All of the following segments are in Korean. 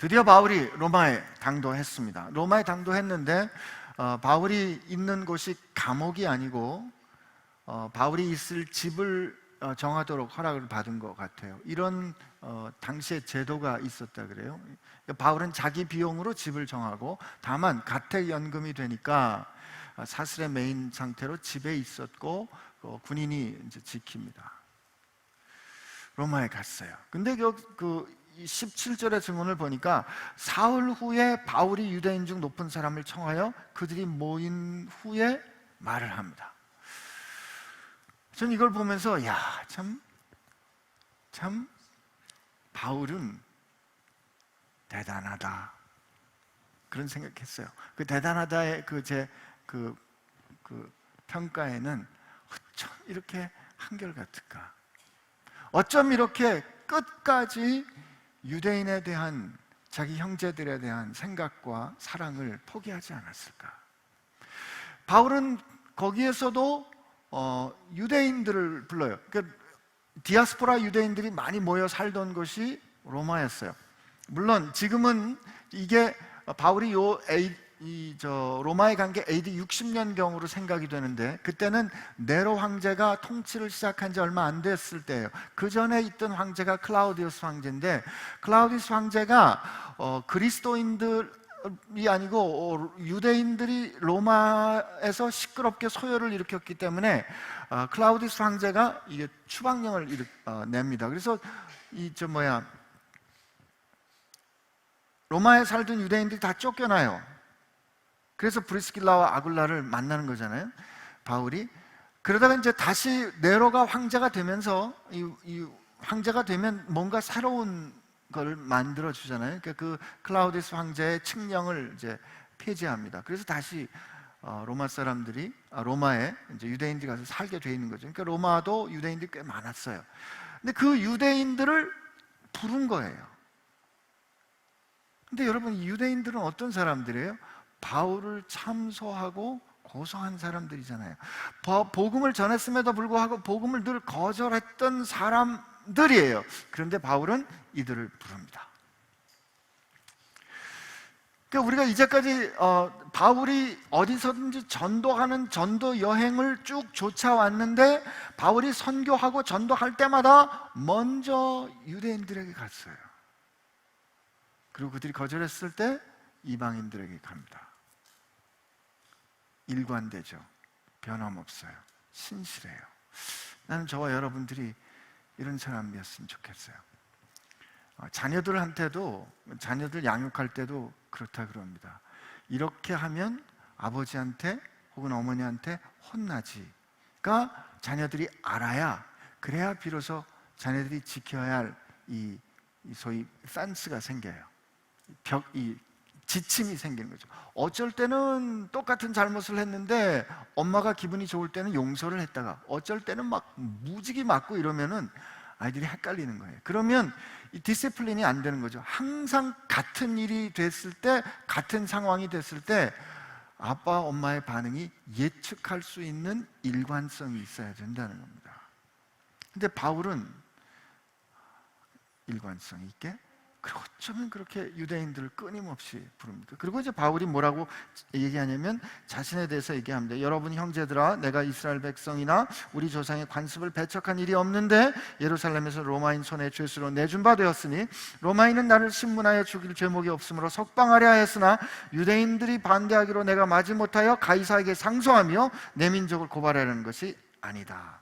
드디어 바울이 로마에 당도했습니다. 로마에 당도했는데 바울이 있는 곳이 감옥이 아니고 바울이 있을 집을 정하도록 허락을 받은 것 같아요. 이런 당시에 제도가 있었다 그래요. 바울은 자기 비용으로 집을 정하고, 다만 가택연금이 되니까 사슬의 메인 상태로 집에 있었고 군인이 이제 지킵니다. 로마에 갔어요. 근데 그 17절의 증언을 보니까 사흘 후에 바울이 유대인 중 높은 사람을 청하여 그들이 모인 후에 말을 합니다. 전 이걸 보면서 참 바울은 대단하다, 그런 생각했어요. 그 대단하다의 제 평가에는 어쩜 이렇게 한결같을까? 어쩜 이렇게 끝까지 유대인에 대한, 자기 형제들에 대한 생각과 사랑을 포기하지 않았을까? 바울은 거기에서도 유대인들을 불러요. 그러니까 디아스포라 유대인들이 많이 모여 살던 곳이 로마였어요. 물론 지금은 이게 바울이 로마에 간 게 AD 60년경으로 생각이 되는데, 그때는 네로 황제가 통치를 시작한 지 얼마 안 됐을 때예요. 그 전에 있던 황제가 클라우디우스 황제인데, 클라우디우스 황제가 그리스도인들이 아니고 유대인들이 로마에서 시끄럽게 소요를 일으켰기 때문에 클라우디우스 황제가 이게 추방령을 냅니다. 그래서 로마에 살던 유대인들이 다 쫓겨나요. 그래서 브리스길라와 아굴라를 만나는 거잖아요, 바울이. 그러다가 이제 다시 네로가 황제가 되면서 이 황제가 되면 뭔가 새로운 걸 만들어 주잖아요. 그러니까 그 클라우디우스 황제의 칙령을 이제 폐지합니다. 그래서 다시 로마에 이제 유대인들이 가서 살게 돼 있는 거죠. 그러니까 로마도 유대인들이 꽤 많았어요. 근데 그 유대인들을 부른 거예요. 근데 여러분, 이 유대인들은 어떤 사람들이에요? 바울을 참소하고 고소한 사람들이잖아요. 복음을 전했음에도 불구하고 복음을 늘 거절했던 사람들이에요. 그런데 바울은 이들을 부릅니다. 그러니까 우리가 이제까지 바울이 어디서든지 전도하는 전도 여행을 쭉 쫓아왔는데, 바울이 선교하고 전도할 때마다 먼저 유대인들에게 갔어요. 그리고 그들이 거절했을 때 이방인들에게 갑니다. 일관되죠. 변함없어요. 신실해요. 나는 저와 여러분들이 이런 사람이었으면 좋겠어요. 자녀들 양육할 때도 그렇다 그럽니다. 이렇게 하면 아버지한테 혹은 어머니한테 혼나지가 자녀들이 알아야, 그래야 비로소 자녀들이 지켜야 할 이 소위 펜스가 생겨요. 이 지침이 생기는 거죠. 어쩔 때는 똑같은 잘못을 했는데 엄마가 기분이 좋을 때는 용서를 했다가, 어쩔 때는 막 무지개 맞고 이러면은 아이들이 헷갈리는 거예요. 그러면 이 디시플린이 안 되는 거죠. 항상 같은 일이 됐을 때, 같은 상황이 됐을 때 아빠, 엄마의 반응이 예측할 수 있는 일관성이 있어야 된다는 겁니다. 근데 바울은 일관성 있게, 그리고 어쩌면 그렇게 유대인들을 끊임없이 부릅니까? 그리고 이제 바울이 뭐라고 얘기하냐면, 자신에 대해서 얘기합니다. 여러분 형제들아, 내가 이스라엘 백성이나 우리 조상의 관습을 배척한 일이 없는데 예루살렘에서 로마인 손에 죄수로 내준 바 되었으니, 로마인은 나를 신문하여 죽일 죄목이 없으므로 석방하려 하였으나 유대인들이 반대하기로 내가 마지 못하여 가이사에게 상소하며 내 민족을 고발하려는 것이 아니다.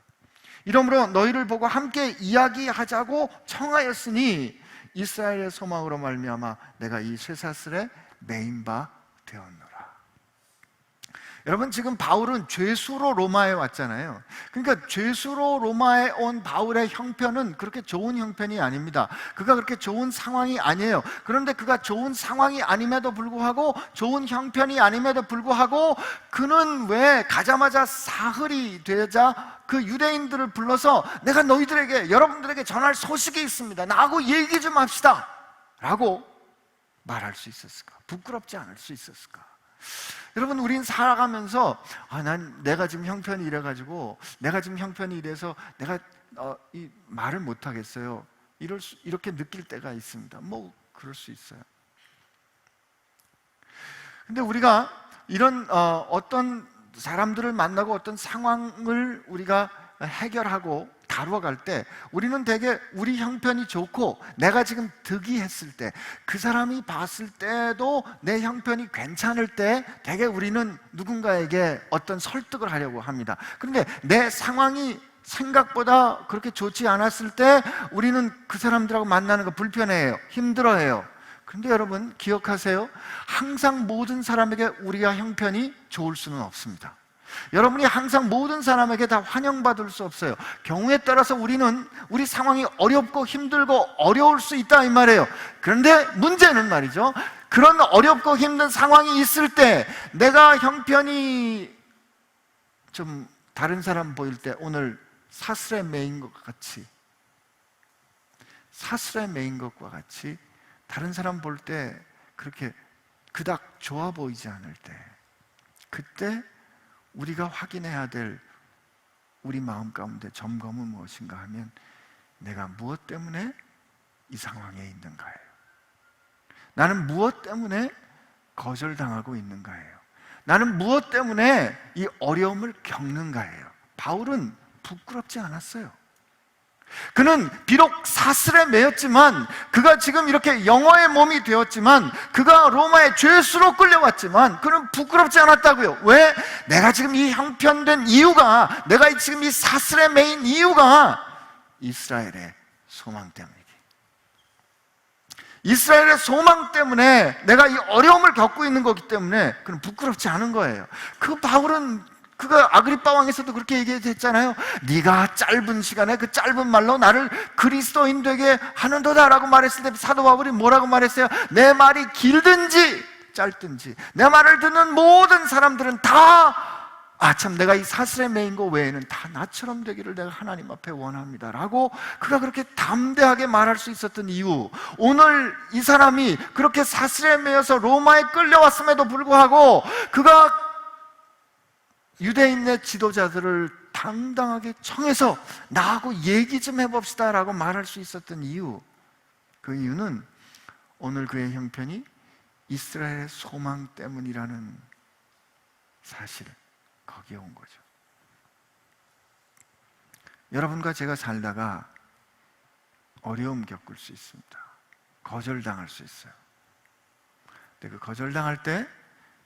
이러므로 너희를 보고 함께 이야기하자고 청하였으니 이스라엘의 소망으로 말미암아 내가 이 쇠사슬에 매인 바 되었노라. 여러분, 지금 바울은 죄수로 로마에 왔잖아요. 그러니까 죄수로 로마에 온 바울의 형편은 그렇게 좋은 형편이 아닙니다. 그가 그렇게 좋은 상황이 아니에요. 그런데 그가 좋은 상황이 아님에도 불구하고, 좋은 형편이 아님에도 불구하고, 그는 왜 가자마자 사흘이 되자 그 유대인들을 불러서 내가 여러분들에게 전할 소식이 있습니다, 나하고 얘기 좀 합시다 라고 말할 수 있었을까? 부끄럽지 않을 수 있었을까? 여러분, 우린 살아가면서 내가 지금 형편이 이래가지고, 내가 지금 형편이 이래서 내가 이 말을 못하겠어요, 이렇게 느낄 때가 있습니다. 뭐 그럴 수 있어요. 근데 우리가 이런 어떤 사람들을 만나고 어떤 상황을 우리가 해결하고 다루어갈 때 우리는 되게 우리 형편이 좋고 내가 지금 득이했을 때, 그 사람이 봤을 때도 내 형편이 괜찮을 때 되게 우리는 누군가에게 어떤 설득을 하려고 합니다. 그런데 내 상황이 생각보다 그렇게 좋지 않았을 때 우리는 그 사람들하고 만나는 거 불편해해요. 힘들어해요. 그런데 여러분 기억하세요. 항상 모든 사람에게 우리가 형편이 좋을 수는 없습니다. 여러분이 항상 모든 사람에게 다 환영받을 수 없어요. 경우에 따라서 우리는 우리 상황이 어렵고 힘들고 어려울 수 있다 이 말이에요. 그런데 문제는 말이죠, 그런 어렵고 힘든 상황이 있을 때 내가 형편이 좀 다른 사람 보일 때 오늘 사슬에 매인 것과 같이, 사슬에 매인 것과 같이 다른 사람 볼 때 그렇게 그닥 좋아 보이지 않을 때, 그때 우리가 확인해야 될 우리 마음 가운데 점검은 무엇인가 하면, 내가 무엇 때문에 이 상황에 있는가예요. 나는 무엇 때문에 거절당하고 있는가예요. 나는 무엇 때문에 이 어려움을 겪는가예요. 바울은 부끄럽지 않았어요. 그는 비록 사슬에 매였지만, 그가 지금 이렇게 영어의 몸이 되었지만, 그가 로마의 죄수로 끌려왔지만 그는 부끄럽지 않았다고요. 왜? 내가 지금 이 형편된 이유가, 내가 지금 이 사슬에 매인 이유가 이스라엘의 소망 때문이기, 이스라엘의 소망 때문에 내가 이 어려움을 겪고 있는 거기 때문에 그는 부끄럽지 않은 거예요. 그 바울은, 그가 아그리빠 왕에서도 그렇게 얘기했잖아요. 네가 짧은 시간에 그 짧은 말로 나를 그리스도인 되게 하는도다라고 말했을 때 사도 바울이 뭐라고 말했어요? 내 말이 길든지 짧든지 내 말을 듣는 모든 사람들은 다 참 내가 이 사슬에 매인 거 외에는 다 나처럼 되기를 내가 하나님 앞에 원합니다 라고 그가 그렇게 담대하게 말할 수 있었던 이유, 오늘 이 사람이 그렇게 사슬에 매여서 로마에 끌려왔음에도 불구하고 그가 유대인의 지도자들을 당당하게 청해서 나하고 얘기 좀 해봅시다 라고 말할 수 있었던 이유, 그 이유는 오늘 그의 형편이 이스라엘의 소망 때문이라는 사실, 거기에 온 거죠. 여러분과 제가 살다가 어려움 겪을 수 있습니다. 거절당할 수 있어요. 근데 그 거절당할 때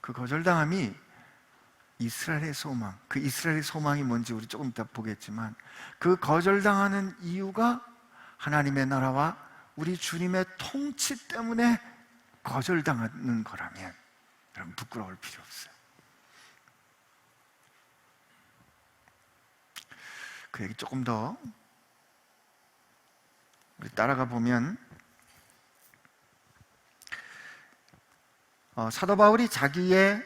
그 거절당함이 이스라엘의 소망, 그 이스라엘의 소망이 뭔지 우리 조금 이따 보겠지만, 그 거절당하는 이유가 하나님의 나라와 우리 주님의 통치 때문에 거절당하는 거라면 여러분 부끄러울 필요 없어요. 그 얘기 조금 더 우리 따라가 보면, 사도 바울이 자기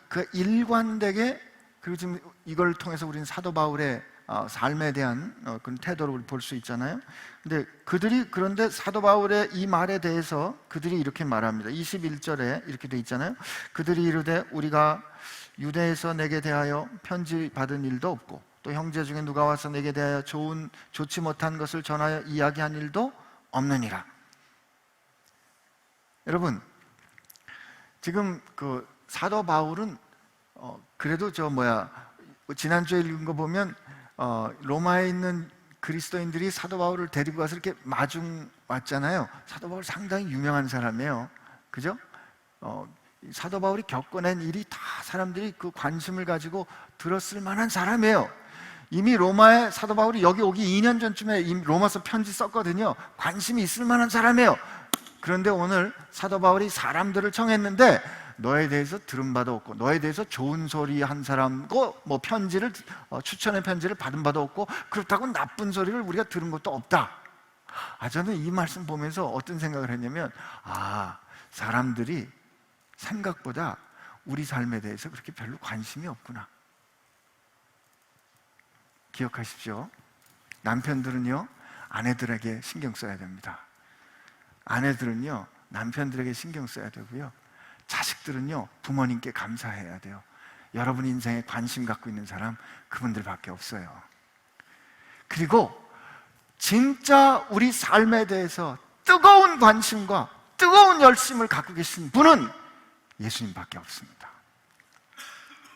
그 일관되게, 그리고 지금 이걸 통해서 우리는 사도 바울의 삶에 대한 그런 태도를 볼 수 있잖아요. 근데 그런데 사도 바울의 이 말에 대해서 그들이 이렇게 말합니다. 21절에 이렇게 돼 있잖아요. 그들이 이르되 우리가 유대에서 내게 대하여 편지 받은 일도 없고 또 형제 중에 누가 와서 내게 대하여 좋지 못한 것을 전하여 이야기한 일도 없느니라. 여러분, 지금 그 사도 바울은 그래도 지난주에 읽은 거 보면 로마에 있는 그리스도인들이 사도 바울을 데리고 가서 이렇게 마중 왔잖아요. 사도 바울 상당히 유명한 사람이에요. 그죠? 사도 바울이 겪어낸 일이 다 사람들이 그 관심을 가지고 들었을 만한 사람이에요. 이미 로마에 사도 바울이 여기 오기 2년 전쯤에 이미 로마서 편지 썼거든요. 관심이 있을 만한 사람이에요. 그런데 오늘 사도 바울이 사람들을 청했는데 너에 대해서 들은 바도 없고, 너에 대해서 좋은 소리 한 사람고, 추천의 편지를 받은 바도 없고, 그렇다고 나쁜 소리를 우리가 들은 것도 없다. 저는 이 말씀 보면서 어떤 생각을 했냐면, 사람들이 생각보다 우리 삶에 대해서 그렇게 별로 관심이 없구나. 기억하십시오. 남편들은요, 아내들에게 신경 써야 됩니다. 아내들은요, 남편들에게 신경 써야 되고요. 자식들은요, 부모님께 감사해야 돼요. 여러분 인생에 관심 갖고 있는 사람 그분들밖에 없어요. 그리고 진짜 우리 삶에 대해서 뜨거운 관심과 뜨거운 열심을 갖고 계신 분은 예수님밖에 없습니다.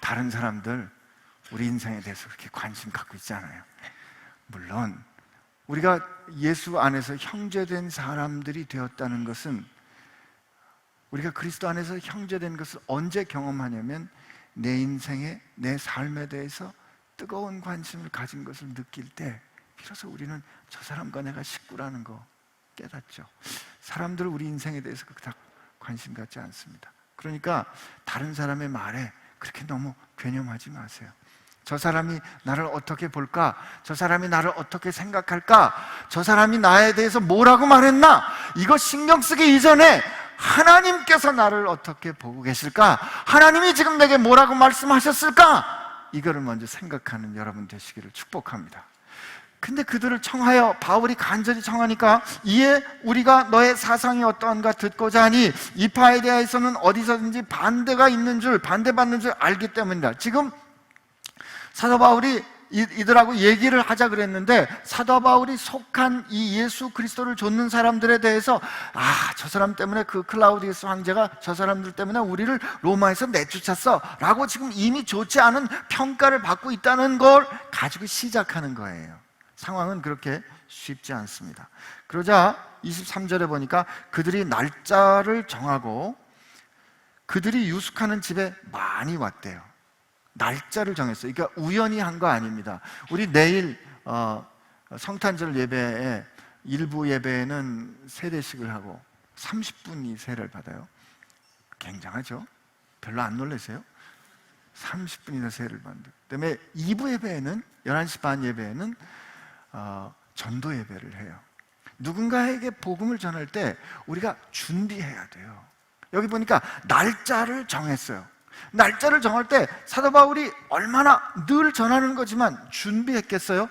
다른 사람들 우리 인생에 대해서 그렇게 관심 갖고 있지 않아요. 물론 우리가 예수 안에서 형제된 사람들이 되었다는 것은, 우리가 그리스도 안에서 형제된 것을 언제 경험하냐면 내 인생에, 내 삶에 대해서 뜨거운 관심을 가진 것을 느낄 때 비로소 우리는 저 사람과 내가 식구라는 거 깨닫죠. 사람들 우리 인생에 대해서 그닥 관심 갖지 않습니다. 그러니까 다른 사람의 말에 그렇게 너무 괴념하지 마세요. 저 사람이 나를 어떻게 볼까? 저 사람이 나를 어떻게 생각할까? 저 사람이 나에 대해서 뭐라고 말했나? 이거 신경 쓰기 이전에 하나님께서 나를 어떻게 보고 계실까? 하나님이 지금 내게 뭐라고 말씀하셨을까? 이거를 먼저 생각하는 여러분 되시기를 축복합니다. 근데 그들을 청하여, 바울이 간절히 청하니까, 이에 우리가 너의 사상이 어떠한가 듣고자 하니 이파에 대해서는 어디서든지 반대가 있는 줄, 반대받는 줄 알기 때문이다. 지금 사도 바울이 이들하고 얘기를 하자 그랬는데, 사도 바울이 속한 이 예수 그리스도를 좇는 사람들에 대해서, 저 사람 때문에, 그 클라우디우스 황제가 저 사람들 때문에 우리를 로마에서 내쫓았어 라고 지금 이미 좋지 않은 평가를 받고 있다는 걸 가지고 시작하는 거예요. 상황은 그렇게 쉽지 않습니다. 그러자 23절에 보니까 그들이 날짜를 정하고 그들이 유숙하는 집에 많이 왔대요. 날짜를 정했어요. 그러니까 우연히 한 거 아닙니다. 우리 내일 성탄절 예배에, 일부 예배에는 세례식을 하고 30분이 세례를 받아요. 굉장하죠? 별로 안 놀라세요? 30분이나 세례를 받는다. 그다음에 2부 예배에는, 11시 반 예배에는 전도 예배를 해요. 누군가에게 복음을 전할 때 우리가 준비해야 돼요. 여기 보니까 날짜를 정했어요. 날짜를 정할 때 사도 바울이 얼마나 늘 전하는 거지만 준비했겠어요?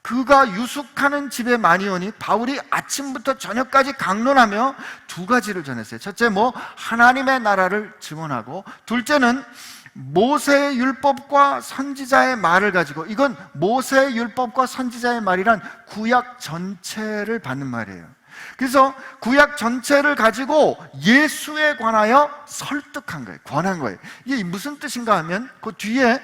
그가 유숙하는 집에 많이 오니 바울이 아침부터 저녁까지 강론하며 두 가지를 전했어요. 첫째, 하나님의 나라를 증언하고, 둘째는 모세의 율법과 선지자의 말을 가지고, 이건 모세의 율법과 선지자의 말이란 구약 전체를 받는 말이에요. 그래서 구약 전체를 가지고 예수에 관하여 설득한 거예요. 권한 거예요. 이게 무슨 뜻인가 하면, 그 뒤에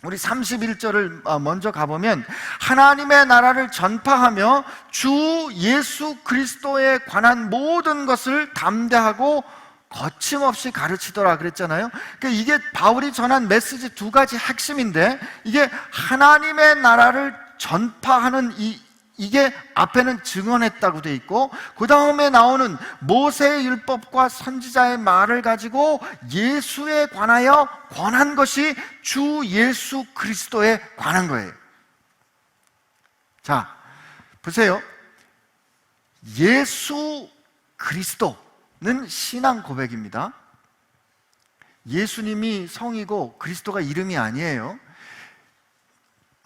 우리 31절을 먼저 가보면, 하나님의 나라를 전파하며 주 예수 그리스도에 관한 모든 것을 담대하고 거침없이 가르치더라 그랬잖아요. 그러니까 이게 바울이 전한 메시지 두 가지 핵심인데, 이게 하나님의 나라를 전파하는 이게 앞에는 증언했다고 돼 있고, 그 다음에 나오는 모세의 율법과 선지자의 말을 가지고 예수에 관하여 권한 것이 주 예수 그리스도에 관한 거예요. 자, 보세요. 예수 그리스도는 신앙 고백입니다. 예수님이 성이고 그리스도가 이름이 아니에요.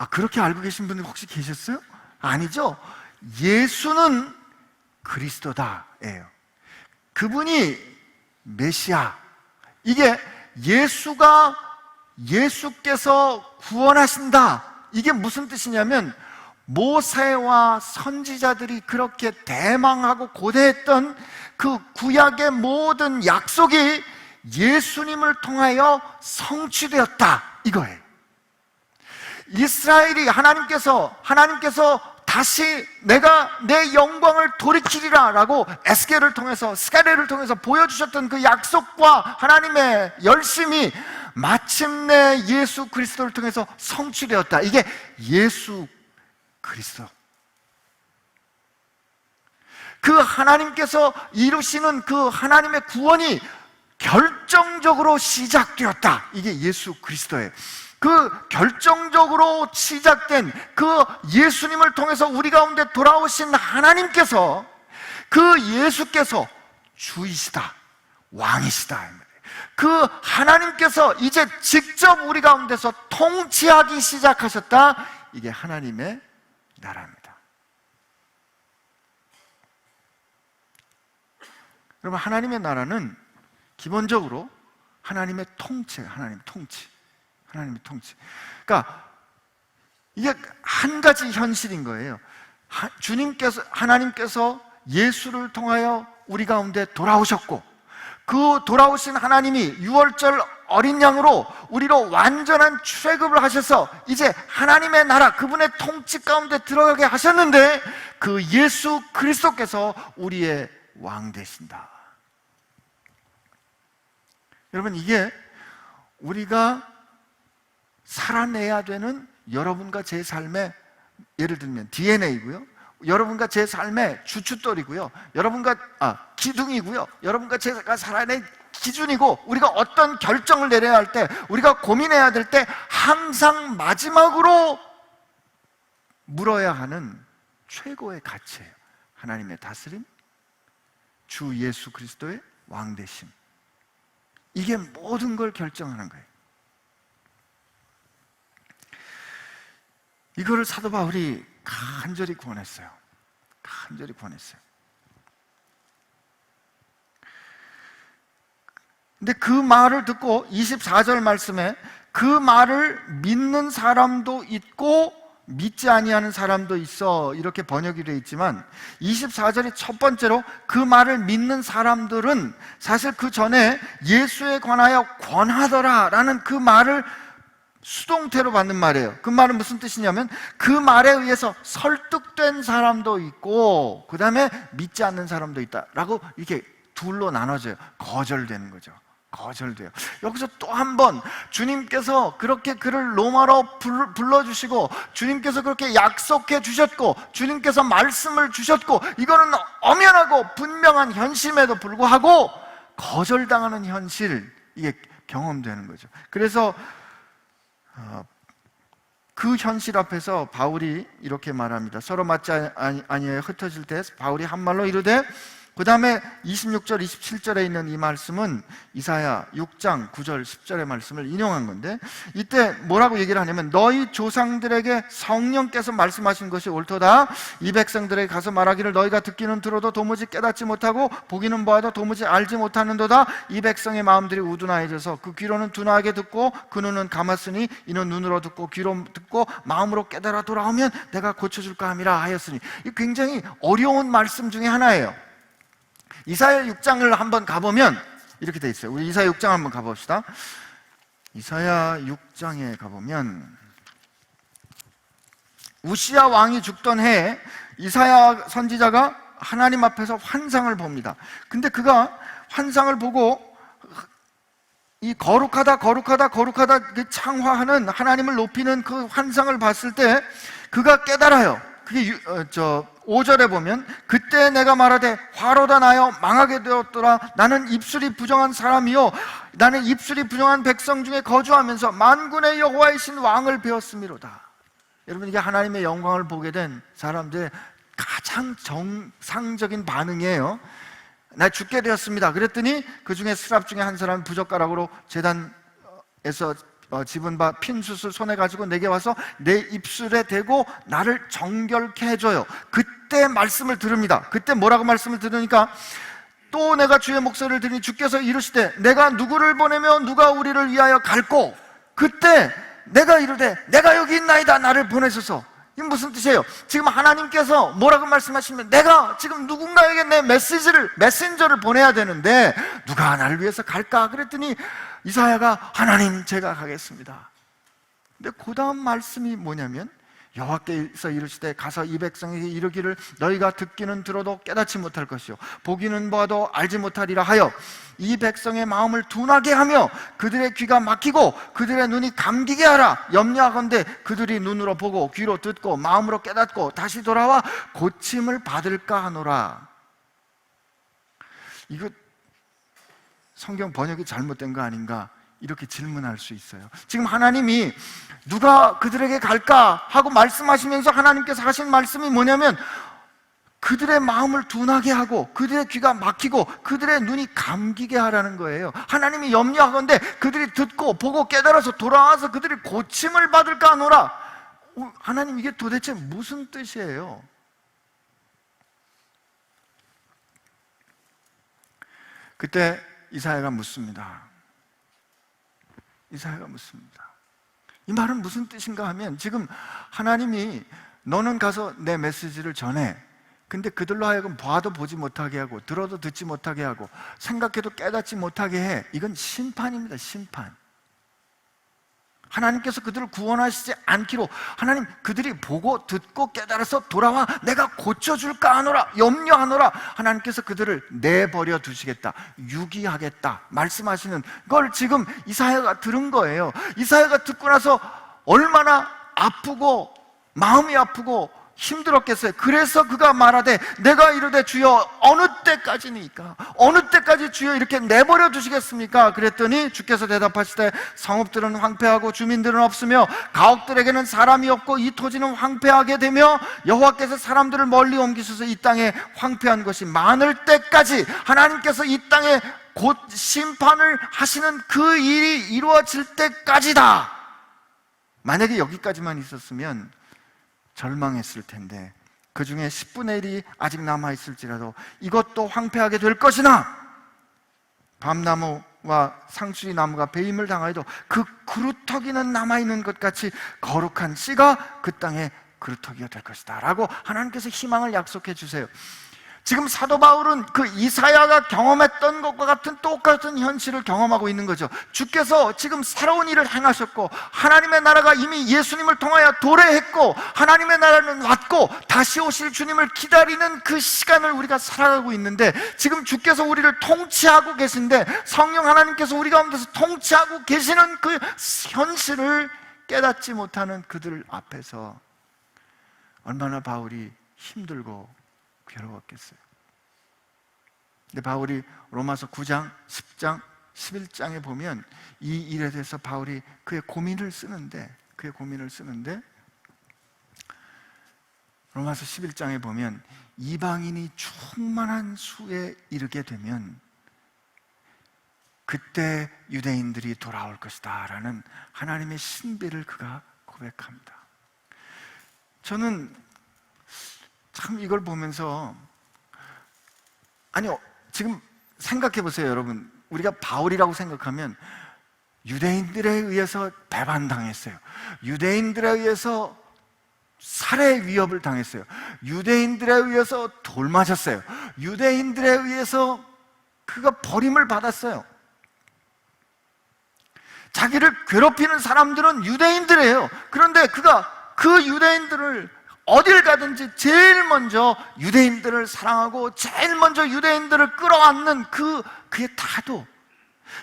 그렇게 알고 계신 분들 혹시 계셨어요? 아니죠. 예수는 그리스도다예요. 그분이 메시아. 이게 예수께서 구원하신다. 이게 무슨 뜻이냐면, 모세와 선지자들이 그렇게 대망하고 고대했던 그 구약의 모든 약속이 예수님을 통하여 성취되었다, 이거예요. 이스라엘이 하나님께서 다시 내가 내 영광을 돌이키리라 라고 에스겔을 통해서, 스가랴를 통해서 보여주셨던 그 약속과 하나님의 열심이 마침내 예수 그리스도를 통해서 성취되었다. 이게 예수 그리스도. 그 하나님께서 이루시는 그 하나님의 구원이 결정적으로 시작되었다. 이게 예수 그리스도예요. 그 결정적으로 시작된 그 예수님을 통해서 우리 가운데 돌아오신 하나님께서, 그 예수께서 주이시다, 왕이시다. 그 하나님께서 이제 직접 우리 가운데서 통치하기 시작하셨다. 이게 하나님의 나라입니다. 여러분, 하나님의 나라는 기본적으로 하나님의 통치예요. 하나님의 통치. 그러니까 이게 한 가지 현실인 거예요. 하나님께서 예수를 통하여 우리 가운데 돌아오셨고, 그 돌아오신 하나님이 유월절 어린 양으로 우리로 완전한 출애굽을 하셔서 이제 하나님의 나라, 그분의 통치 가운데 들어가게 하셨는데, 그 예수 그리스도께서 우리의 왕 되신다. 여러분, 이게 우리가 살아내야 되는 여러분과 제 삶의, 예를 들면 DNA고요, 여러분과 제 삶의 주춧돌이고요, 여러분과 기둥이고요, 여러분과 제가 살아낸 기준이고, 우리가 어떤 결정을 내려야 할 때, 우리가 고민해야 될 때 항상 마지막으로 물어야 하는 최고의 가치예요. 하나님의 다스림, 주 예수 그리스도의 왕되심. 이게 모든 걸 결정하는 거예요. 이거를 사도 바울이 간절히 권했어요. 간절히 권했어요. 근데 그 말을 듣고 24절 말씀에 그 말을 믿는 사람도 있고 믿지 아니하는 사람도 있어, 이렇게 번역이 되어 있지만 24절이 첫 번째로 그 말을 믿는 사람들은 사실 그 전에 예수에 관하여 권하더라 라는 그 말을 수동태로 받는 말이에요. 그 말은 무슨 뜻이냐면 그 말에 의해서 설득된 사람도 있고 그 다음에 믿지 않는 사람도 있다라고 이렇게 둘로 나눠져요. 거절되는 거죠. 거절돼요. 여기서 또 한 번 주님께서 그렇게 그를 로마로 불러주시고 주님께서 그렇게 약속해 주셨고 주님께서 말씀을 주셨고, 이거는 엄연하고 분명한 현실임에도 불구하고 거절당하는 현실, 이게 경험되는 거죠. 그래서 그 현실 앞에서 바울이 이렇게 말합니다. 서로 맞지 아니하여 흩어질 때 바울이 한 말로 이르되, 그 다음에 26절, 27절에 있는 이 말씀은 이사야 6장 9절, 10절의 말씀을 인용한 건데, 이때 뭐라고 얘기를 하냐면 너희 조상들에게 성령께서 말씀하신 것이 옳도다. 이 백성들에게 가서 말하기를 너희가 듣기는 들어도 도무지 깨닫지 못하고 보기는 보아도 도무지 알지 못하는도다. 이 백성의 마음들이 우둔하여져서 그 귀로는 둔하게 듣고 그 눈은 감았으니 이는 눈으로 듣고 귀로 듣고 마음으로 깨달아 돌아오면 내가 고쳐줄까 함이라 하였으니. 이 굉장히 어려운 말씀 중에 하나예요. 이사야 6장을 한번 가보면 이렇게 돼 있어요. 우리 이사야 6장 한번 가봅시다. 이사야 6장에 가보면 우시야 왕이 죽던 해에 이사야 선지자가 하나님 앞에서 환상을 봅니다. 근데 그가 환상을 보고 이 거룩하다 창화하는 하나님을 높이는 그 환상을 봤을 때 그가 깨달아요. 그게 5절에 보면 그때 내가 말하되 화로다 나여 망하게 되었더라. 나는 입술이 부정한 사람이요 나는 입술이 부정한 백성 중에 거주하면서 만군의 여호와의 신 왕을 배웠음이로다. 여러분, 이게 하나님의 영광을 보게 된 사람들의 가장 정상적인 반응이에요. 나 죽게 되었습니다. 그랬더니 그 중에 스랍 중에 한 사람이 부젓가락으로 제단에서 집은 바 핀 숯을 손에 가지고 내게 와서 내 입술에 대고 나를 정결케 해줘요. 그때 말씀을 들읍니다. 그때 뭐라고 말씀을 들으니까 또 내가 주의 목소리를 들으니 주께서 이르시되 내가 누구를 보내며 누가 우리를 위하여 갈꼬. 그때 내가 이르되 내가 여기 있나이다 나를 보내소서. 이게 무슨 뜻이에요? 지금 하나님께서 뭐라고 말씀하시면 내가 지금 누군가에게 내 메신저를 보내야 되는데 누가 나를 위해서 갈까? 그랬더니 이사야가 하나님 제가 가겠습니다. 근데 그 다음 말씀이 뭐냐면 여호와께서 이르시되 가서 이 백성에게 이르기를 너희가 듣기는 들어도 깨닫지 못할 것이요 보기는 보아도 알지 못하리라 하여 이 백성의 마음을 둔하게 하며 그들의 귀가 막히고 그들의 눈이 감기게 하라. 염려하건대 그들이 눈으로 보고 귀로 듣고 마음으로 깨닫고 다시 돌아와 고침을 받을까 하노라. 이거 성경 번역이 잘못된 거 아닌가, 이렇게 질문할 수 있어요. 지금 하나님이 누가 그들에게 갈까 하고 말씀하시면서 하나님께서 하신 말씀이 뭐냐면 그들의 마음을 둔하게 하고 그들의 귀가 막히고 그들의 눈이 감기게 하라는 거예요. 하나님이 염려하건대 그들이 듣고 보고 깨달아서 돌아와서 그들이 고침을 받을까 하노라. 하나님, 이게 도대체 무슨 뜻이에요? 그때 이사야가 묻습니다. 이 말은 무슨 뜻인가 하면 지금 하나님이 너는 가서 내 메시지를 전해. 근데 그들로 하여금 봐도 보지 못하게 하고 들어도 듣지 못하게 하고 생각해도 깨닫지 못하게 해. 이건 심판입니다. 심판. 하나님께서 그들을 구원하시지 않기로, 하나님 그들이 보고 듣고 깨달아서 돌아와 내가 고쳐줄까 하노라, 염려하노라, 하나님께서 그들을 내버려 두시겠다, 유기하겠다 말씀하시는 걸 지금 이사야가 들은 거예요. 이사야가 듣고 나서 얼마나 아프고 마음이 아프고 힘들었겠어요. 그래서 그가 말하되 내가 이르되 주여 어느 때까지니까, 어느 때까지 주여 이렇게 내버려 두시겠습니까? 그랬더니 주께서 대답하시되 성읍들은 황폐하고 주민들은 없으며 가옥들에게는 사람이 없고 이 토지는 황폐하게 되며 여호와께서 사람들을 멀리 옮기셔서 이 땅에 황폐한 것이 많을 때까지, 하나님께서 이 땅에 곧 심판을 하시는 그 일이 이루어질 때까지다. 만약에 여기까지만 있었으면 절망했을 텐데, 그 중에 10분의 1이 아직 남아있을지라도 이것도 황폐하게 될 것이나 밤나무와 상수리 나무가 배임을 당하여도 그 그루터기는 남아있는 것 같이 거룩한 씨가 그 땅에 그루터기가 될 것이다 라고 하나님께서 희망을 약속해 주세요. 지금 사도 바울은 그 이사야가 경험했던 것과 같은 똑같은 현실을 경험하고 있는 거죠. 주께서 지금 새로운 일을 행하셨고 하나님의 나라가 이미 예수님을 통하여 도래했고 하나님의 나라는 왔고 다시 오실 주님을 기다리는 그 시간을 우리가 살아가고 있는데, 지금 주께서 우리를 통치하고 계신데, 성령 하나님께서 우리 가운데서 통치하고 계시는 그 현실을 깨닫지 못하는 그들 앞에서 얼마나 바울이 힘들고 괴로웠겠어요. 근데 바울이 로마서 9장, 10장, 11장에 보면 이 일에 대해서 바울이 그의 고민을 쓰는데 로마서 11장에 보면 이방인이 충만한 수에 이르게 되면 그때 유대인들이 돌아올 것이다 라는 하나님의 신비를 그가 고백합니다. 저는 참 이걸 보면서, 지금 생각해 보세요 여러분. 우리가 바울이라고 생각하면 유대인들에 의해서 배반당했어요. 유대인들에 의해서 살해 위협을 당했어요. 유대인들에 의해서 돌 맞았어요. 유대인들에 의해서 그가 버림을 받았어요. 자기를 괴롭히는 사람들은 유대인들이에요. 그런데 그가 그 유대인들을 어딜 가든지 제일 먼저 유대인들을 사랑하고 제일 먼저 유대인들을 끌어안는 그의 태도,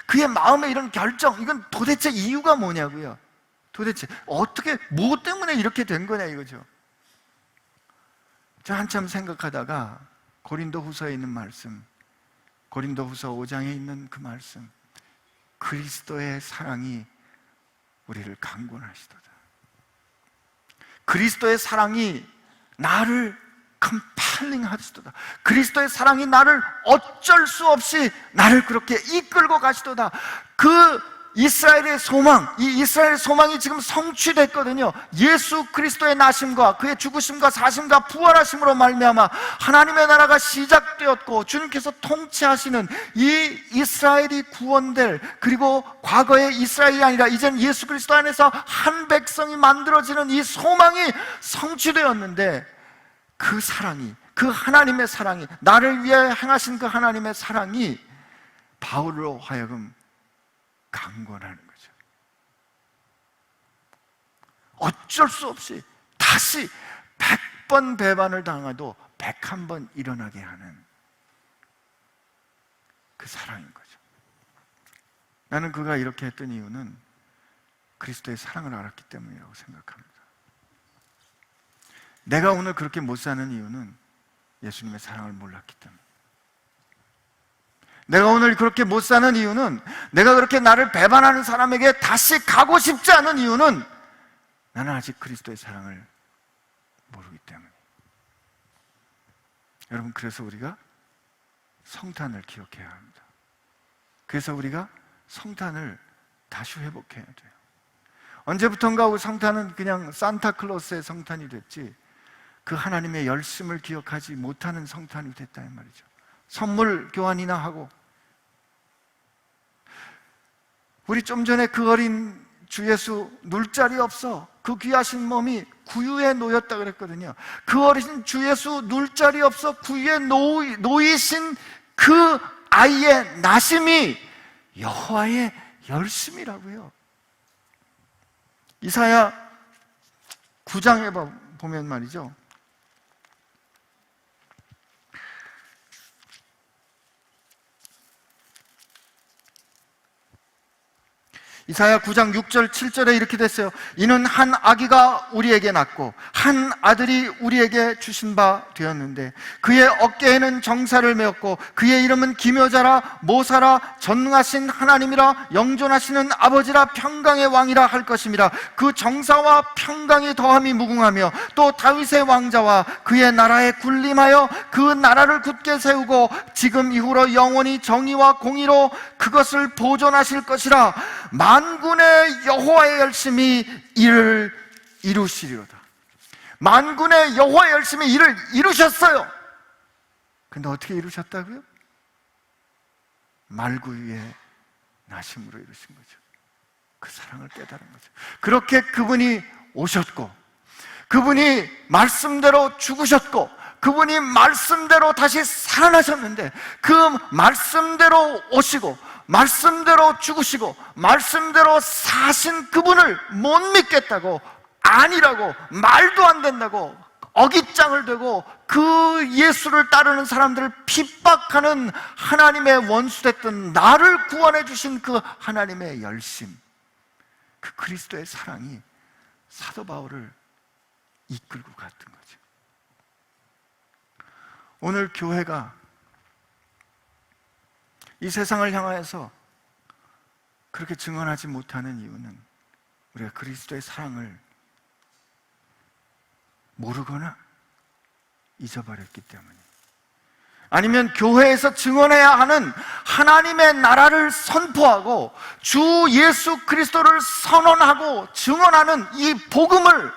그의 마음의 이런 결정, 이건 도대체 이유가 뭐냐고요. 도대체 어떻게, 뭐 때문에 이렇게 된 거냐 이거죠. 저 한참 생각하다가 고린도후서에 있는 말씀, 고린도후서 5장에 있는 그 말씀, 그리스도의 사랑이 우리를 강권하시도다. 그리스도의 사랑이 나를 컴펠링 하시도다. 그리스도의 사랑이 나를 어쩔 수 없이 나를 그렇게 이끌고 가시도다. 그 이스라엘의 소망, 이 이스라엘의 소망이 지금 성취됐거든요. 예수 그리스도의 나심과 그의 죽으심과 사심과 부활하심으로 말미암아 하나님의 나라가 시작되었고 주님께서 통치하시는 이 이스라엘이 구원될, 그리고 과거의 이스라엘이 아니라 이제는 예수 그리스도 안에서 한 백성이 만들어지는 이 소망이 성취되었는데, 그 사랑이, 그 하나님의 사랑이, 나를 위해 행하신 그 하나님의 사랑이 바울로 하여금 강권하는 거죠. 어쩔 수 없이 다시 100번 배반을 당해도 101번 일어나게 하는 그 사랑인 거죠. 나는 그가 이렇게 했던 이유는 그리스도의 사랑을 알았기 때문이라고 생각합니다. 내가 오늘 그렇게 못 사는 이유는 예수님의 사랑을 몰랐기 때문에. 내가 오늘 그렇게 못 사는 이유는, 내가 그렇게 나를 배반하는 사람에게 다시 가고 싶지 않은 이유는 나는 아직 그리스도의 사랑을 모르기 때문에. 여러분, 그래서 우리가 성탄을 기억해야 합니다. 그래서 우리가 성탄을 다시 회복해야 돼요. 언제부턴가 우리 성탄은 그냥 산타클로스의 성탄이 됐지, 그 하나님의 열심을 기억하지 못하는 성탄이 됐다 이 말이죠. 선물 교환이나 하고, 우리 좀 전에 그 어린 주 예수 눌 자리 없어. 그 귀하신 몸이 구유에 놓였다 그랬거든요. 그 어르신 주 예수 눌 자리 없어 구유에 놓이신 그 아이의 나심이 여호와의 열심이라고요. 이사야 9장에 보면 말이죠, 이사야 9장 6절 7절에 이렇게 됐어요. 이는 한 아기가 우리에게 낳고 한 아들이 우리에게 주신 바 되었는데 그의 어깨에는 정사를 메었고 그의 이름은 기묘자라 모사라 전능하신 하나님이라 영존하시는 아버지라 평강의 왕이라 할 것임이라. 그 정사와 평강이 더함이 무궁하며 또 다윗의 왕자와 그의 나라에 군림하여 그 나라를 굳게 세우고 지금 이후로 영원히 정의와 공의로 그것을 보존하실 것이라. 만군의 여호와의 열심히 이를 이루시리로다. 만군의 여호와의 열심히 이를 이루셨어요. 근데 어떻게 이루셨다고요? 말구유의 나심으로 이루신 거죠. 그 사랑을 깨달은 거죠. 그렇게 그분이 오셨고, 그분이 말씀대로 죽으셨고, 그분이 말씀대로 다시 살아나셨는데, 그 말씀대로 오시고 말씀대로 죽으시고 말씀대로 사신 그분을 못 믿겠다고, 아니라고, 말도 안 된다고 어깃장을 대고 그 예수를 따르는 사람들을 핍박하는 하나님의 원수됐던 나를 구원해 주신 그 하나님의 열심, 그 그리스도의 사랑이 사도 바울을 이끌고 갔던 거죠. 오늘 교회가 이 세상을 향하여서 그렇게 증언하지 못하는 이유는 우리가 그리스도의 사랑을 모르거나 잊어버렸기 때문이에요. 아니면 교회에서 증언해야 하는 하나님의 나라를 선포하고 주 예수 그리스도를 선언하고 증언하는 이 복음을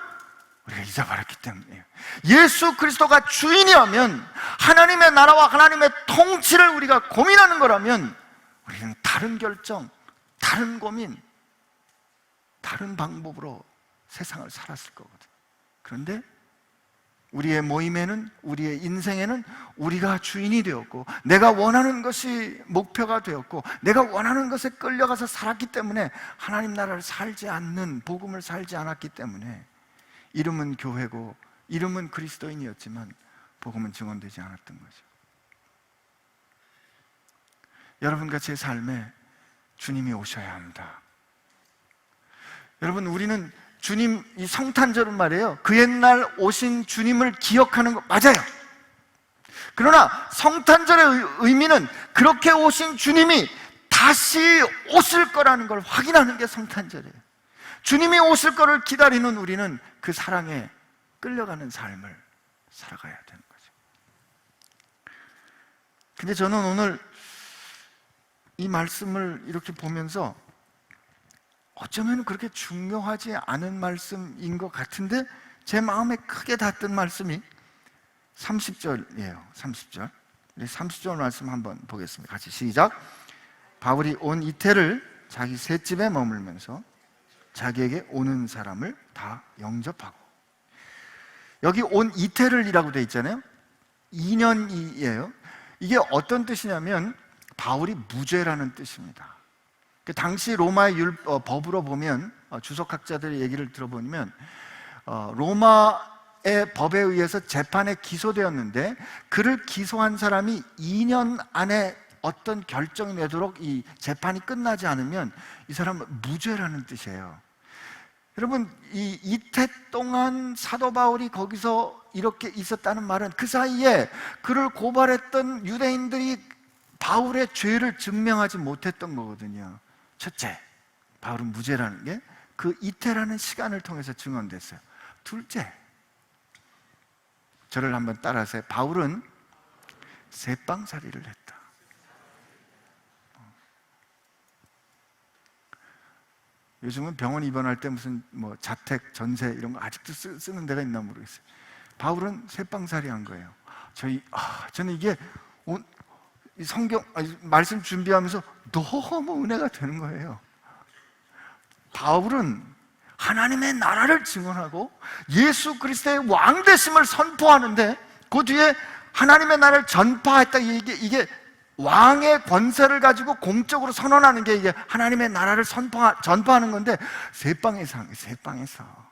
우리가 잊어버렸기 때문이에요. 예수 그리스도가 주인이라면, 하나님의 나라와 하나님의 통치를 우리가 고민하는 거라면 우리는 다른 결정, 다른 고민, 다른 방법으로 세상을 살았을 거거든요. 그런데 우리의 모임에는, 우리의 인생에는 우리가 주인이 되었고 내가 원하는 것이 목표가 되었고 내가 원하는 것에 끌려가서 살았기 때문에 하나님 나라를 살지 않는, 복음을 살지 않았기 때문에 이름은 교회고 이름은 그리스도인이었지만 복음은 증언되지 않았던 거죠. 여러분과 제 삶에 주님이 오셔야 합니다. 여러분, 우리는 주님, 이 성탄절은 말이에요, 그 옛날 오신 주님을 기억하는 거 맞아요. 그러나 성탄절의 의미는 그렇게 오신 주님이 다시 오실 거라는 걸 확인하는 게 성탄절이에요. 주님이 오실 거를 기다리는 우리는 그 사랑에 끌려가는 삶을 살아가야 되는 거죠. 근데 저는 오늘 이 말씀을 이렇게 보면서 어쩌면 그렇게 중요하지 않은 말씀인 것 같은데 제 마음에 크게 닿던 말씀이 30절이에요. 30절. 우리 30절 말씀 한번 보겠습니다. 같이 시작. 바울이 온 이태를 자기 셋집에 머물면서 자기에게 오는 사람을 다 영접하고. 여기 온 이태를이라고 되어 있잖아요. 2년이에요. 이게 어떤 뜻이냐면 바울이 무죄라는 뜻입니다. 그 당시 로마의 법으로 보면, 주석학자들의 얘기를 들어보면 로마의 법에 의해서 재판에 기소되었는데 그를 기소한 사람이 2년 안에 어떤 결정이 내도록 이 재판이 끝나지 않으면 이 사람은 무죄라는 뜻이에요. 여러분, 이 이태 동안 사도 바울이 거기서 이렇게 있었다는 말은 그 사이에 그를 고발했던 유대인들이 바울의 죄를 증명하지 못했던 거거든요. 첫째, 바울은 무죄라는 게 그 이태라는 시간을 통해서 증언됐어요. 둘째, 저를 한번 따라하세요. 바울은 새빵살이를 했다. 요즘은 병원 입원할 때 무슨 자택, 전세 이런 거 아직도 쓰는 데가 있나 모르겠어요. 바울은 새빵살이 한 거예요. 저는 이게 성경 말씀 준비하면서 너무 은혜가 되는 거예요. 바울은 하나님의 나라를 증언하고 예수 그리스도의 왕되심을 선포하는데, 그 뒤에 하나님의 나라를 전파했다. 이게 왕의 권세를 가지고 공적으로 선언하는 게 이게 하나님의 나라를 전파하는 건데, 세방에서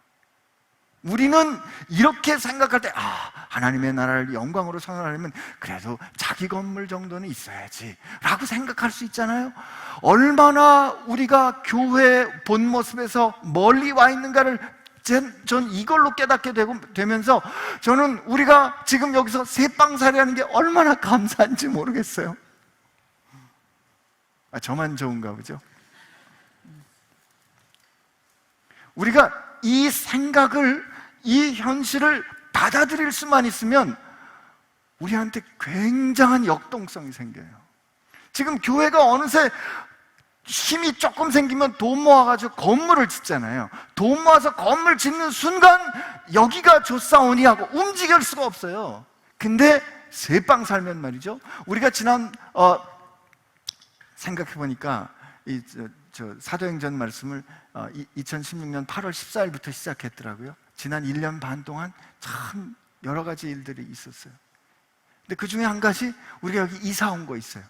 우리는 이렇게 생각할 때, 하나님의 나라를 영광으로 선언하려면 그래도 자기 건물 정도는 있어야지 라고 생각할 수 있잖아요. 얼마나 우리가 교회의 본 모습에서 멀리 와 있는가를 전 이걸로 깨닫게 되면서, 저는 우리가 지금 여기서 새빵살이 하는 게 얼마나 감사한지 모르겠어요. 저만 좋은가 보죠? 우리가 이 생각을, 이 현실을 받아들일 수만 있으면 우리한테 굉장한 역동성이 생겨요. 지금 교회가 어느새 힘이 조금 생기면 돈 모아가지고 건물을 짓잖아요. 돈 모아서 건물 짓는 순간 여기가 좋사오니 하고 움직일 수가 없어요. 근데 새빵 살면 말이죠, 우리가 지난 생각해보니까 사도행전 말씀을 2016년 8월 14일부터 시작했더라고요. 지난 1년 반 동안 참 여러 가지 일들이 있었어요. 근데 그 중에 한 가지, 우리가 여기 이사 온 거 있어요.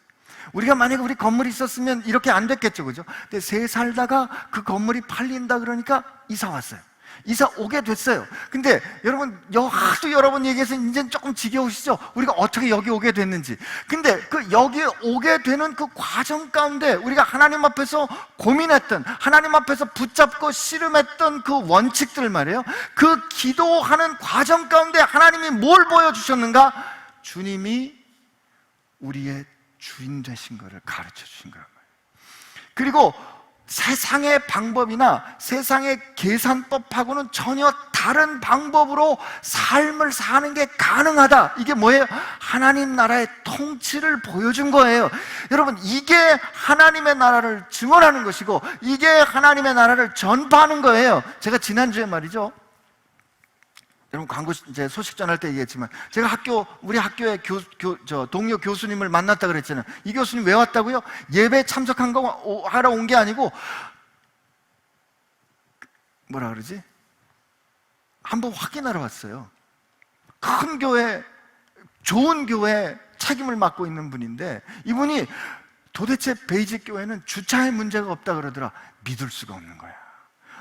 우리가 만약에 우리 건물이 있었으면 이렇게 안 됐겠죠, 그죠? 근데 새 살다가 그 건물이 팔린다 그러니까 이사 왔어요. 이사 오게 됐어요. 근데 여러분, 하도 여러 번 얘기해서 이제는 조금 지겨우시죠? 우리가 어떻게 여기 오게 됐는지. 근데 그 여기 오게 되는 그 과정 가운데 우리가 하나님 앞에서 고민했던, 하나님 앞에서 붙잡고 씨름했던 그 원칙들 말이에요. 그 기도하는 과정 가운데 하나님이 뭘 보여주셨는가? 주님이 우리의 주인 되신 것을 가르쳐 주신 거란 말이에요. 그리고 세상의 방법이나 세상의 계산법하고는 전혀 다른 방법으로 삶을 사는 게 가능하다. 이게 뭐예요? 하나님 나라의 통치를 보여준 거예요. 여러분, 이게 하나님의 나라를 증언하는 것이고, 이게 하나님의 나라를 전파하는 거예요. 제가 지난주에 말이죠, 여러분 광고 이제 소식 전할 때 얘기했지만, 제가 우리 학교에 동료 교수님을 만났다 그랬잖아요. 이 교수님 왜 왔다고요? 예배 참석한 거 하러 온 게 아니고, 뭐라 그러지? 한번 확인하러 왔어요. 큰 교회, 좋은 교회 책임을 맡고 있는 분인데, 이분이 도대체 베이직 교회는 주차에 문제가 없다 그러더라. 믿을 수가 없는 거야.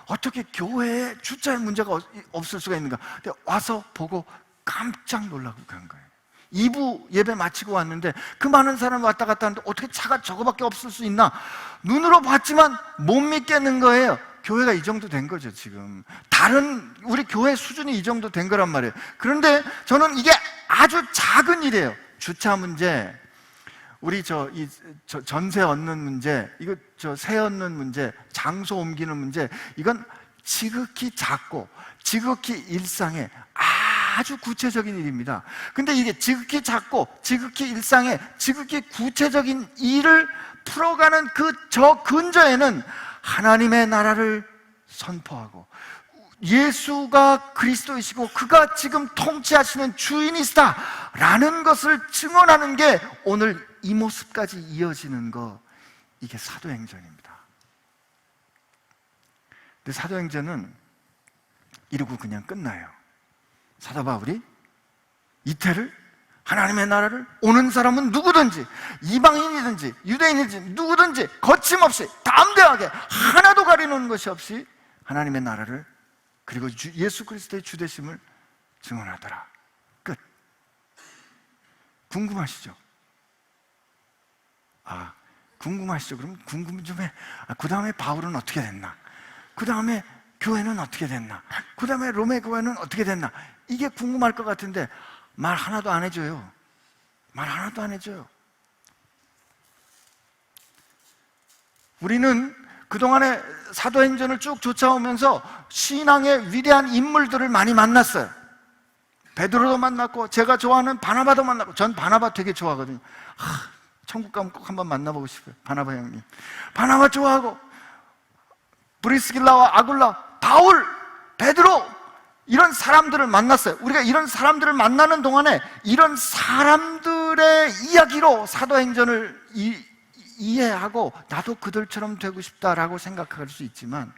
어떻게 교회에 주차에 문제가 없을 수가 있는가? 근데 와서 보고 깜짝 놀라고 간 거예요. 2부 예배 마치고 왔는데 그 많은 사람이 왔다 갔다 하는데 어떻게 차가 저거밖에 없을 수 있나? 눈으로 봤지만 못 믿겠는 거예요. 교회가 이 정도 된 거죠, 지금. 우리 교회 수준이 이 정도 된 거란 말이에요. 그런데 저는 이게 아주 작은 일이에요. 주차 문제, 우리 전세 얻는 문제, 세 얻는 문제, 장소 옮기는 문제, 이건 지극히 작고 지극히 일상에 아주 구체적인 일입니다. 근데 이게 지극히 작고 지극히 일상에 지극히 구체적인 일을 풀어가는 저 근저에는 하나님의 나라를 선포하고 예수가 그리스도이시고 그가 지금 통치하시는 주인이시다 라는 것을 증언하는 게 오늘 이 모습까지 이어지는 거, 이게 사도행전입니다. 근데 사도행전은 이러고 그냥 끝나요. 사도 바울이 이태를, 하나님의 나라를 오는 사람은 누구든지, 이방인이든지 유대인이든지 누구든지 거침없이 담대하게 하나도 가리는 것이 없이 하나님의 나라를, 그리고 예수 그리스도의 주되심을 증언하더라. 끝. 궁금하시죠? 궁금하시죠? 그럼 궁금 좀 해. 그 다음에 바울은 어떻게 됐나? 그 다음에 교회는 어떻게 됐나? 그 다음에 로마 교회는 어떻게 됐나? 이게 궁금할 것 같은데 말 하나도 안 해줘요. 말 하나도 안 해줘요. 우리는 그동안에 사도행전을 쭉 쫓아오면서 신앙의 위대한 인물들을 많이 만났어요. 베드로도 만났고, 제가 좋아하는 바나바도 만났고, 전 바나바 되게 좋아하거든요. 천국 가면 꼭 한번 만나보고 싶어요. 바나바 형님. 바나바 좋아하고, 브리스길라와 아굴라, 바울, 베드로, 이런 사람들을 만났어요. 우리가 이런 사람들을 만나는 동안에 이런 사람들의 이야기로 사도행전을 이해하고 나도 그들처럼 되고 싶다라고 생각할 수 있지만,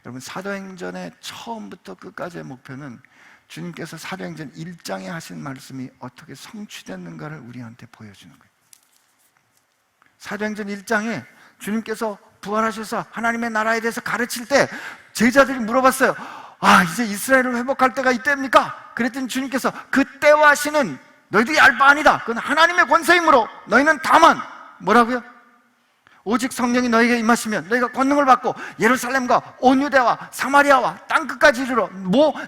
여러분, 사도행전의 처음부터 끝까지의 목표는 주님께서 사도행전 1장에 하신 말씀이 어떻게 성취됐는가를 우리한테 보여주는 거예요. 사도행전 1장에 주님께서 부활하셔서 하나님의 나라에 대해서 가르칠 때 제자들이 물어봤어요. 이제 이스라엘을 회복할 때가 이때입니까? 그랬더니 주님께서 그 때와 시는 너희들이 알 바 아니다. 그건 하나님의 권세이므로 너희는 다만 뭐라고요? 오직 성령이 너희에게 임하시면 너희가 권능을 받고 예루살렘과 온 유대와 사마리아와 땅끝까지 이르러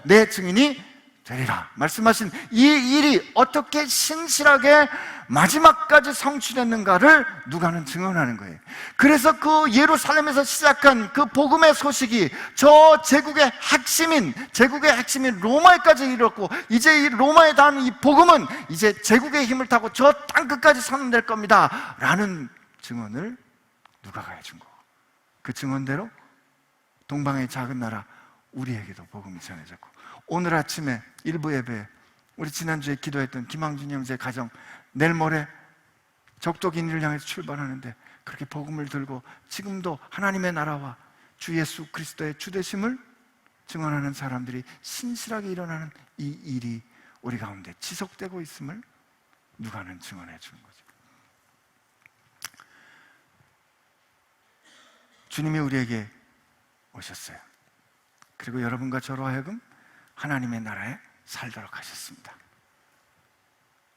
내 증인이 되리라 말씀하신 이 일이 어떻게 신실하게 마지막까지 성취됐는가를 누가는 증언하는 거예요. 그래서 그 예루살렘에서 시작한 그 복음의 소식이 저 제국의 핵심인 로마에까지 이르렀고, 이제 이 로마에 닿은 이 복음은 이제 제국의 힘을 타고 저 땅끝까지 선언될 겁니다 라는 증언을 누가가 해준 거고, 그 증언대로 동방의 작은 나라 우리에게도 복음이 전해졌고, 오늘 아침에 일부 예배, 우리 지난주에 기도했던 김항준 형제 가정 내일 모레 적도기인을 향해서 출발하는데 그렇게 복음을 들고 지금도 하나님의 나라와 주 예수 그리스도의 주되심을 증언하는 사람들이 신실하게 일어나는 이 일이 우리 가운데 지속되고 있음을 누가는 증언해 주는 거죠. 주님이 우리에게 오셨어요. 그리고 여러분과 저로 하여금 하나님의 나라에 살도록 하셨습니다.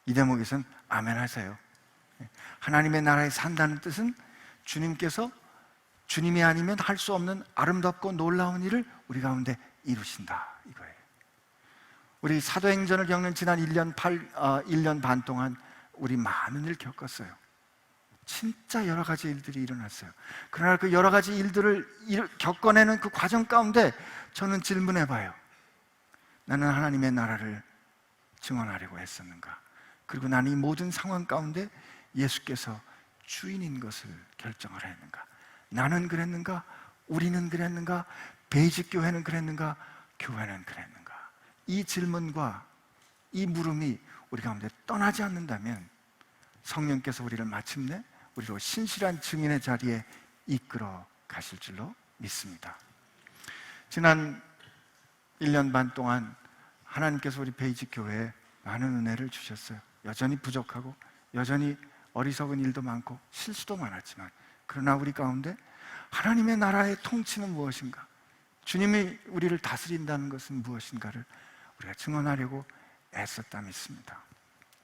이 대목에서는 아멘 하세요. 하나님의 나라에 산다는 뜻은 주님께서 주님이 아니면 할 수 없는 아름답고 놀라운 일을 우리 가운데 이루신다 이거예요. 우리 사도행전을 겪는 지난 1년 반 동안 우리 많은 일 겪었어요. 진짜 여러 가지 일들이 일어났어요. 그러나 그 여러 가지 일들을 겪어내는 그 과정 가운데 저는 질문해봐요. 나는 하나님의 나라를 증언하려고 했었는가? 그리고 나는 이 모든 상황 가운데 예수께서 주인인 것을 결정을 했는가? 나는 그랬는가? 우리는 그랬는가? 베이직교회는 그랬는가? 교회는 그랬는가? 이 질문과 이 물음이 우리 가운데 떠나지 않는다면 성령께서 우리를 마침내 우리로 신실한 증인의 자리에 이끌어 가실 줄로 믿습니다. 지난 1년 반 동안 하나님께서 우리 베이직교회에 많은 은혜를 주셨어요. 여전히 부족하고 여전히 어리석은 일도 많고 실수도 많았지만, 그러나 우리 가운데 하나님의 나라의 통치는 무엇인가, 주님이 우리를 다스린다는 것은 무엇인가를 우리가 증언하려고 애썼다 믿습니다.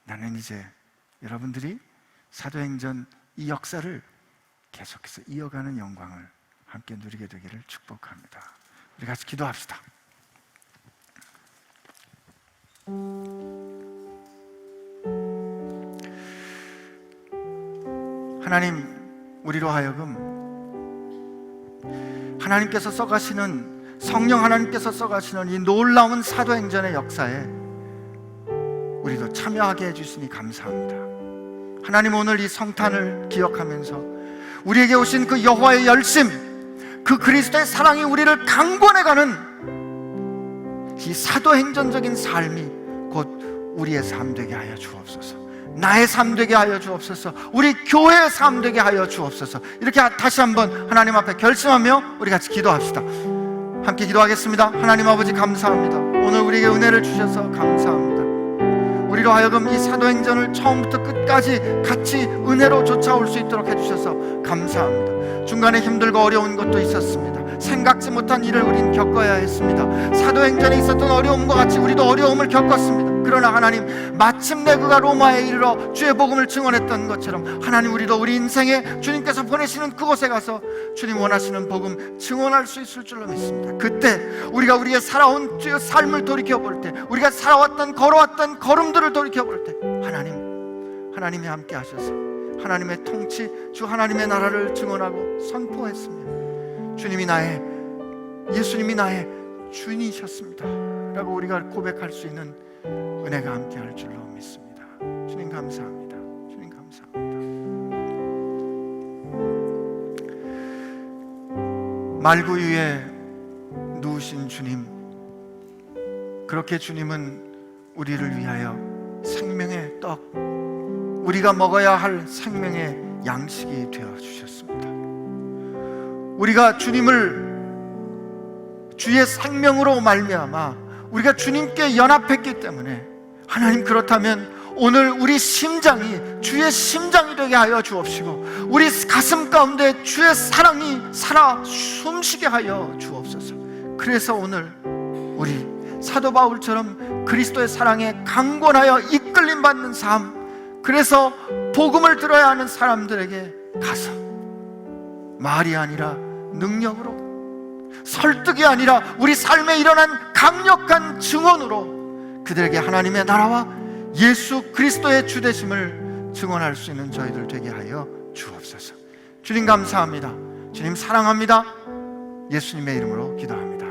나는 이제 여러분들이 사도행전 이 역사를 계속해서 이어가는 영광을 함께 누리게 되기를 축복합니다. 우리 같이 기도합시다. 하나님, 우리로 하여금 하나님께서 써가시는, 성령 하나님께서 써가시는 이 놀라운 사도행전의 역사에 우리도 참여하게 해주시니 감사합니다. 하나님, 오늘 이 성탄을 기억하면서 우리에게 오신 그 여호와의 열심, 그 그리스도의 사랑이 우리를 강권해가는 이 사도행전적인 삶이 곧 우리의 삶 되게 하여 주옵소서. 나의 삶 되게 하여 주옵소서. 우리 교회의 삶 되게 하여 주옵소서. 이렇게 다시 한번 하나님 앞에 결심하며 우리 같이 기도합시다. 함께 기도하겠습니다. 하나님 아버지, 감사합니다. 오늘 우리에게 은혜를 주셔서 감사합니다. 우리로 하여금 이 사도행전을 처음부터 끝까지 같이 은혜로 쫓아올 수 있도록 해주셔서 감사합니다. 중간에 힘들고 어려운 것도 있었습니다. 생각지 못한 일을 우린 겪어야 했습니다. 사도행전에 있었던 어려움과 같이 우리도 어려움을 겪었습니다. 그러나 하나님, 마침내 그가 로마에 이르러 주의 복음을 증언했던 것처럼 하나님, 우리도 우리 인생에 주님께서 보내시는 그곳에 가서 주님 원하시는 복음 증언할 수 있을 줄로 믿습니다. 그때 우리가 우리의 살아온 주의 삶을 돌이켜볼 때, 우리가 살아왔던 걸어왔던 걸음들을 돌이켜볼 때 하나님이 함께 하셔서 하나님의 통치, 주 하나님의 나라를 증언하고 선포했으며 예수님이 나의 주인이셨습니다 라고 우리가 고백할 수 있는 은혜가 함께 할 줄로 믿습니다. 주님 감사합니다. 주님 감사합니다. 말구 위에 누우신 주님, 그렇게 주님은 우리를 위하여 생명의 떡, 우리가 먹어야 할 생명의 양식이 되어 주셨습니다. 우리가 주님을 주의 생명으로 말미암아 우리가 주님께 연합했기 때문에 하나님, 그렇다면 오늘 우리 심장이 주의 심장이 되게 하여 주옵시고 우리 가슴 가운데 주의 사랑이 살아 숨쉬게 하여 주옵소서. 그래서 오늘 우리 사도 바울처럼 그리스도의 사랑에 강권하여 이끌림 받는 삶, 그래서 복음을 들어야 하는 사람들에게 가서 말이 아니라 능력으로, 설득이 아니라 우리 삶에 일어난 강력한 증언으로 그들에게 하나님의 나라와 예수 그리스도의 주되심을 증언할 수 있는 저희들 되게 하여 주옵소서. 주님 감사합니다. 주님 사랑합니다. 예수님의 이름으로 기도합니다.